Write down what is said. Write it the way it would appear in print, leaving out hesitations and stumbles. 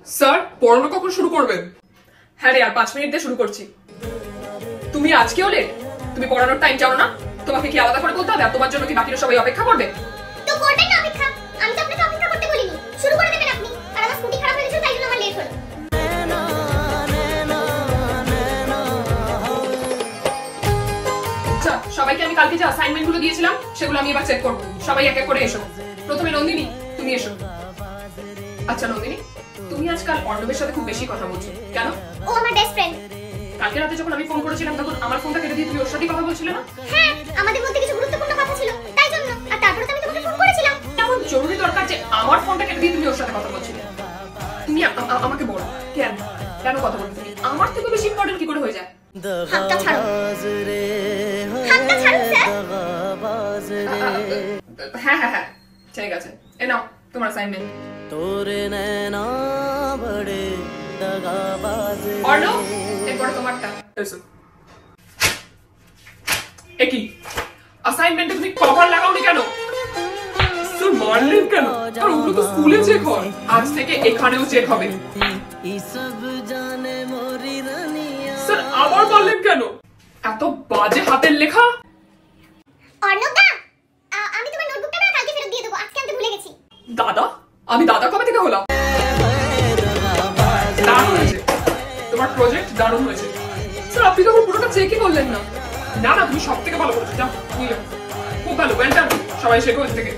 Sir পড়ানো কখন শুরু করবেন? হ্যাঁ রে, আর 5 মিনিট দিয়ে শুরু করছি। তুমি আজকেও লেট? তুমি পড়ানোর টাইম জানো না? তোমাকে কি আলাদা করে বলতে হবে? আর তোমার জন্য কি বাকিরা সবাই অপেক্ষা করবে? তো করবেন না অপেক্ষা। আমি তো আপনাকে অপেক্ষা করতে বলিনি, শুরু করে দেবেন আপনি। আর আমার স্কুটি খারাপ হয়ে গেছে, তাই জন্য আমার লেট হলো। আচ্ছা, সবাইকে আমি কালকে যে অ্যাসাইনমেন্ট গুলো দিয়েছিলাম সেগুলো আমি এবার চেক করব। সবাই এক এক করে এসো। প্রথমে নন্দিনী, তুমি এসো। আচ্ছা নন্দিনী, তুমি আজকাল অর্ণবের সাথে খুব বেশি কথা বলছো কেন? ও আমার বেস্ট ফ্রেন্ড। কালকে রাতে যখন আমি ফোন করেছিলাম তখন আমার ফোনটা কেটে দিয়ে তুমি ওর সাথেই কথা বলছিলে না? হ্যাঁ, আমাদের মধ্যে কিছু গুরুত্বপূর্ণ কথা ছিল, তাই জন্য। আর তারপরে তো আমি তোমাকে ফোন করেছিলাম। এমন জরুরি দরকার যে আমার ফোনটা কেটে দিয়ে তুমি ওর সাথে কথা বলছিলে? তুমি আমাকে বলো কেন কেন কথা বলতে? আমার থেকে বেশি ইম্পর্টেন্ট কি করে হয়ে যায়? হাতটা ছাড়ো। হাতটা ছাড়ো স্যার। হ্যাঁ হ্যাঁ হ্যাঁ, ঠিক আছে। এ নাও তোমার অ্যাসাইনমেন্ট। তোরে নैना বড়ে দগাবাজ অর্ণব, এরপরে তোমারটা। এসো। এ কি অ্যাসাইনমেন্টে তুমি কভার লাগাওনি কেন? স্যার মারলেন কেন? আর ওগুলো তো স্কুলে চেক হয়, আজ থেকে এখানেও চেক হবে। এই সব জানে মোরি রানিয়া। স্যার আবার মারলেন কেন? এত বাজে হাতের লেখা। অর্ণব দা, আমি তোমার নোটবুকটা না কালকে ফেরত দিয়ে দেবো, আজকে আনতে ভুলে গেছি। দাদা? আমি দাদা কবে থেকে হলাম? দারুণ হয়েছে, তোমার প্রজেক্ট দারুণ হয়েছে। স্যার আপনি তো পুরোটা চেকই করলেন না। না না, তুমি সব থেকে ভালো করেছো। যাও নিয়ে যাও, খুব ভালো। ওয়েল ডান, সবাই শেখো এর থেকে।